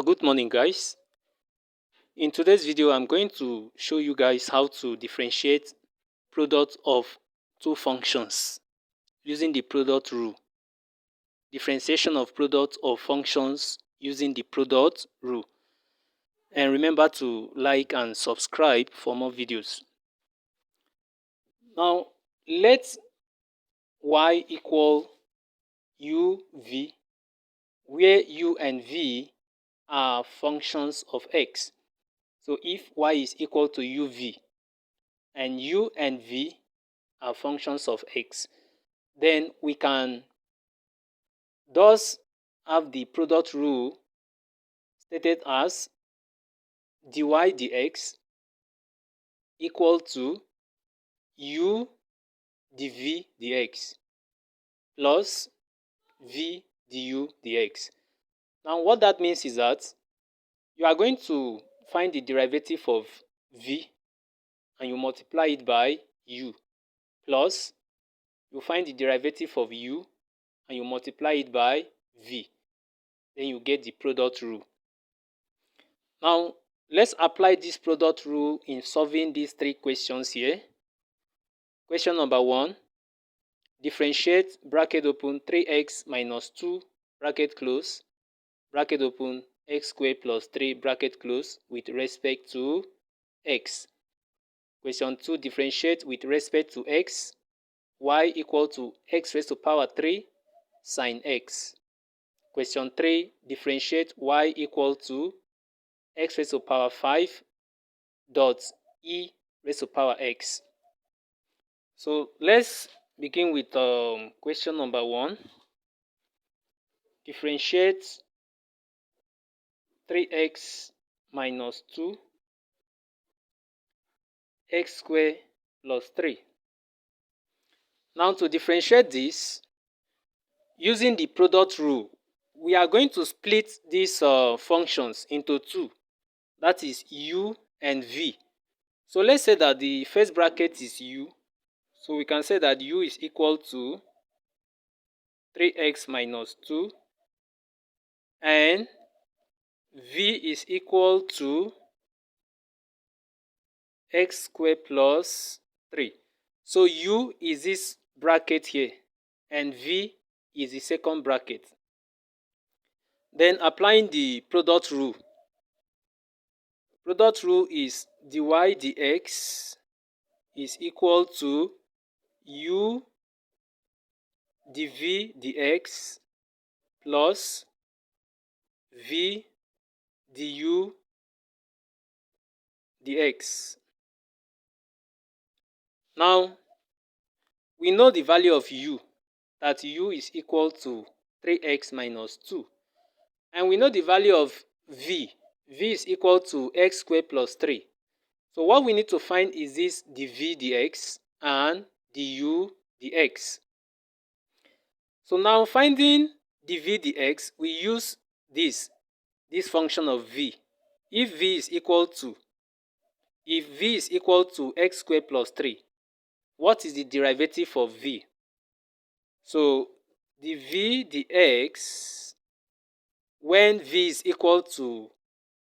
Good morning, guys. In today's video, I'm going to show you guys how to differentiate product of two functions using the product rule. Differentiation of product of functions using the product rule. And remember to like and subscribe for more videos. Now, let y equal uv, where u and v are functions of x. So if y is equal to uv and u and v are functions of x, then we can thus have the product rule stated as dy dx equal to u dv dx plus v du dx. Now what that means is that you are going to find the derivative of v and you multiply it by u, plus you find the derivative of u and you multiply it by v. Then you get the product rule. Now let's apply this product rule in solving these three questions here. Question number 1, differentiate bracket open 3x minus 2 bracket close bracket open x squared plus 3 bracket close with respect to x. Question 2, differentiate with respect to x, y equal to x raised to power 3 sine x. Question 3, differentiate y equal to x raised to power 5 dot e raised to power x. So let's begin with question number 1. Differentiate 3x minus 2 x squared plus 3. Now to differentiate this, using the product rule, we are going to split these functions into two. That is u and v. So let's say that the first bracket is u. So we can say that u is equal to 3x minus 2 and v is equal to x squared plus 3. So u is this bracket here and v is the second bracket. Then applying the product rule. Product rule is dy dx is equal to u dv dx plus v du dx. Now, we know the value of u, that u is equal to 3x minus 2. And we know the value of v. V is equal to x squared plus 3. So what we need to find is this dv dx and du dx. So now finding dv dx, we use this function of v. If v is equal to x squared plus 3, what is the derivative of v? So dv dx, when v is equal to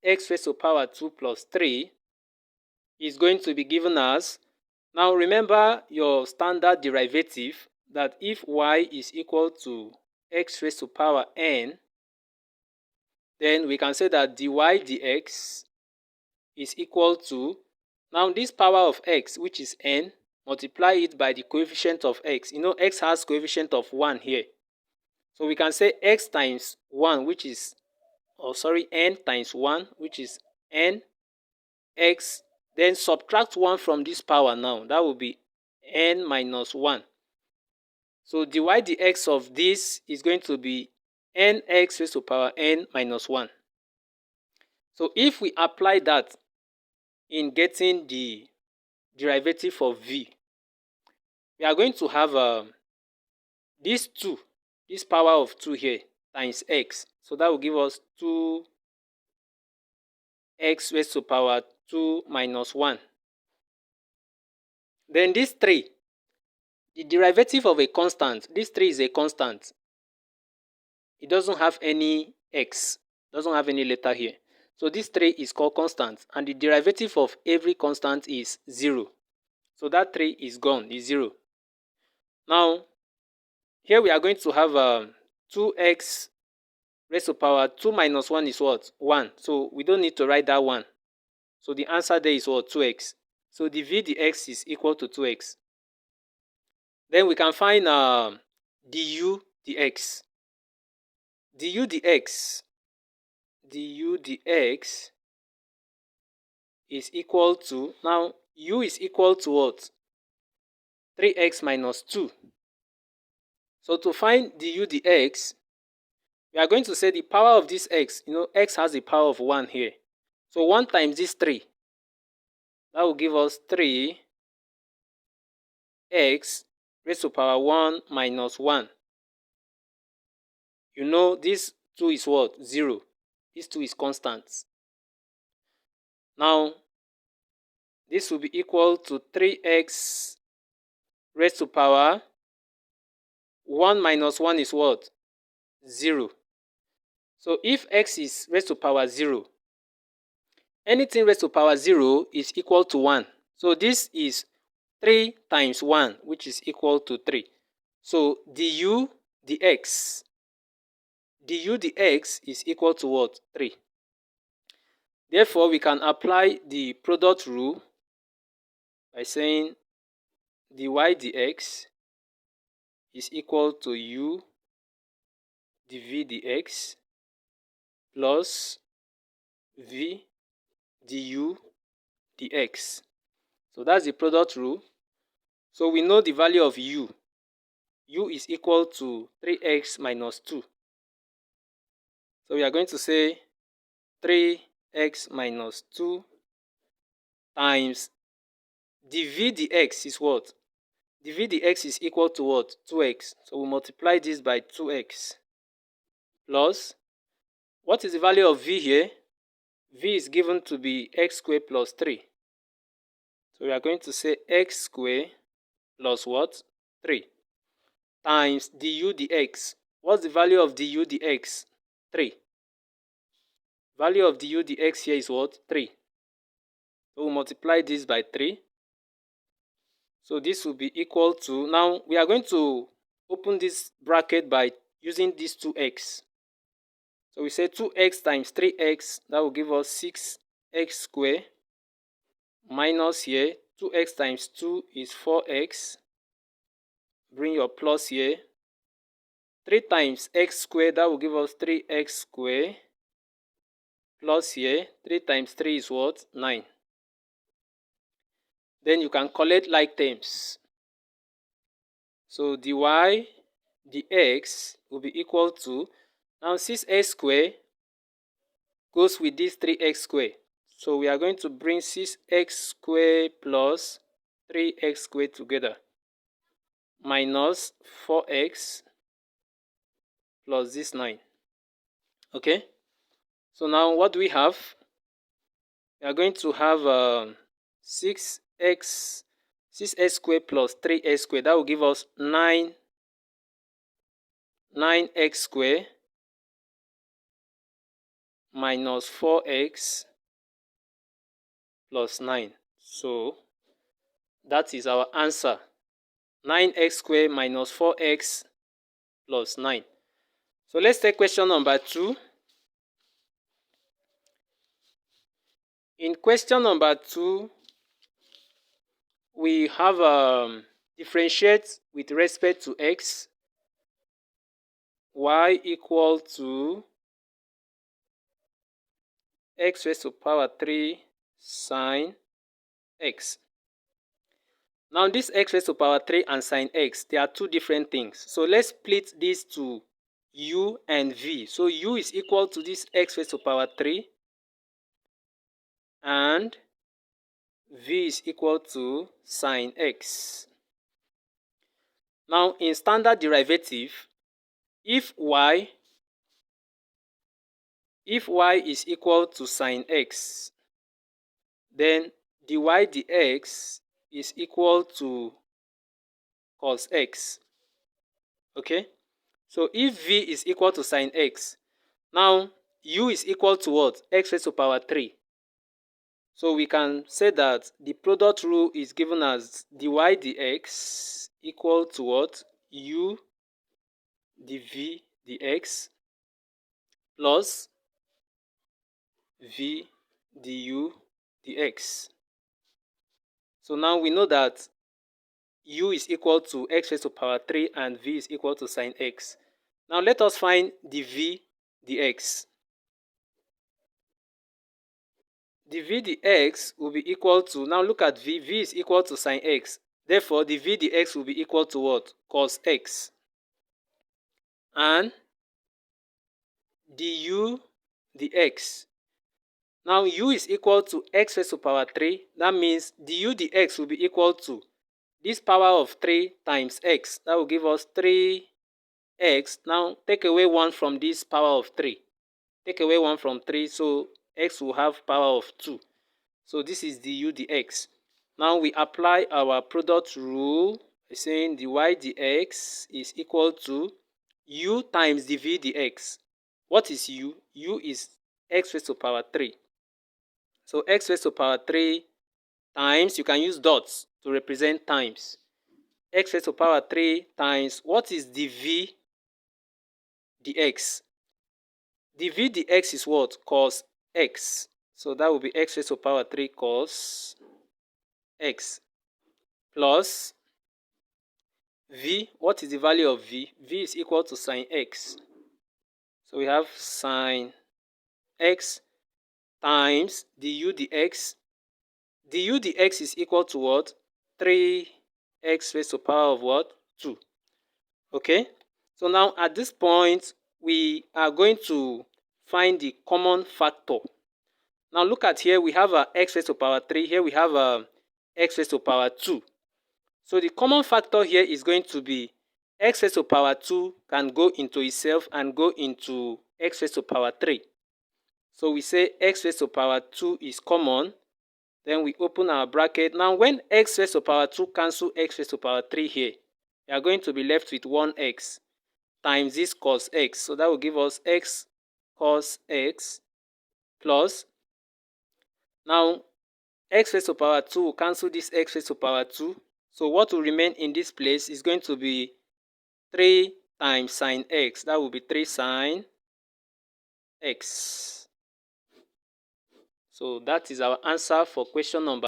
x raised to power 2 plus 3, is going to be given as, now remember your standard derivative, that if y is equal to x raised to power n, then we can say that dy dx is equal to, now this power of x, which is n, multiply it by the coefficient of x. You know, x has coefficient of 1 here. So we can say x times 1, which is, n times 1, which is n x, then subtract 1 from this power now. That will be n minus 1. So dy dx of this is going to be nx raised to power n minus 1. So if we apply that in getting the derivative of v, we are going to have this power of 2 here times x. So that will give us 2x raised to power 2 minus 1. Then this 3, the derivative of a constant, this 3 is a constant. It doesn't have any x Doesn't have any letter here. So this 3 is called constant, and the derivative of every constant is 0. So that 3 is gone, is 0. Now, here we are going to have 2x raised to power 2 minus 1 is what? 1. So we don't need to write that 1. So the answer there is what? 2x. So the v dx is equal to 2x. Then we can find du dx. du dx is equal to, now u is equal to what? 3x minus 2. So to find du dx, we are going to say the power of this x. X has the power of 1 here. So 1 times this 3. That will give us 3x raised to power 1 minus 1. This 2 is what? 0. This 2 is constant. Now, this will be equal to 3x raised to power 1 minus 1 is what? 0. So if x is raised to power 0, anything raised to power 0 is equal to 1. So this is 3 times 1, which is equal to 3. So du dx is equal to what? 3. Therefore, we can apply the product rule by saying dy dx is equal to u dv dx plus v du dx. So that's the product rule. So we know the value of u. U is equal to 3x minus 2. So we are going to say 3x minus 2 times dv dx is what? Dv dx is equal to what? 2x. So we multiply this by 2x plus, what is the value of v here? V is given to be x squared plus 3. So we are going to say x squared plus what? 3 times du dx. What's the value of du dx? 3. Value of du dx here is what? 3. So we'll multiply this by 3. So this will be equal to, now we are going to open this bracket by using this 2x. So we say 2x times 3x, that will give us 6x squared minus here, 2x times 2 is 4x. Bring your plus here. 3 times x squared, that will give us 3x squared. Plus here, 3 times 3 is what? 9. Then you can collect like terms. So dy dx will be equal to, now 6x squared goes with this 3x squared. So we are going to bring 6x squared plus 3x squared together minus 4x plus this 9. Okay? So now what do we have? We are going to have 6x squared plus 3x squared. That will give us 9x squared minus 4x plus 9. So that is our answer. 9x squared minus 4x plus 9. So let's take question number 2. In question number 2, we have differentiate with respect to x, y equal to x raised to power 3 sine x. Now this x raised to power 3 and sine x, they are two different things. So let's split this to u and v. So u is equal to this x raised to power 3 and v is equal to sine x. Now in standard derivative, if y is equal to sine x, then dy dx is equal to cos x. Okay? So if v is equal to sine x, now u is equal to what? X raised to power 3. So we can say that the product rule is given as dy dx equal to what? U dv dx plus v du dx. So now we know that u is equal to x raised to power 3 and v is equal to sine x. Now let us find dv dx. Dv dx will be equal to, now look at v is equal to sine x. Therefore, dv dx will be equal to what? Cos x. And du dx. Now u is equal to x raised to power 3. That means du dx will be equal to this power of 3 times x. That will give us 3x. Now take away 1 from this power of 3. Take away 1 from 3, so x will have power of 2. So this is du dx. Now we apply our product rule by saying dy dx is equal to u times dv dx. What is u? U is x raised to power 3. So x raised to power 3 times, you can use dots to represent times. X raised to power 3 times, what is dv dx? Dv dx is what? Cos x. So that will be x raised to power 3 cos x plus v. What is the value of v? V is equal to sine x. So we have sine x times du dx. Du dx is equal to what? 3x raised to power of what? 2. Okay? So now at this point, we are going to find the common factor. Now look at here, we have a x raised to power 3. Here we have a x raised to power 2. So the common factor here is going to be x raised to power 2 can go into itself and go into x raised to power 3. So we say x raised to power 2 is common. Then we open our bracket. Now when x raised to power 2 cancel x raised to power 3 here, we are going to be left with 1x times this cos x. So that will give us x cos x plus, now x raised to power 2 will cancel this x raised to power 2. So what will remain in this place is going to be 3 times sine x. That will be 3 sine x. So that is our answer for question number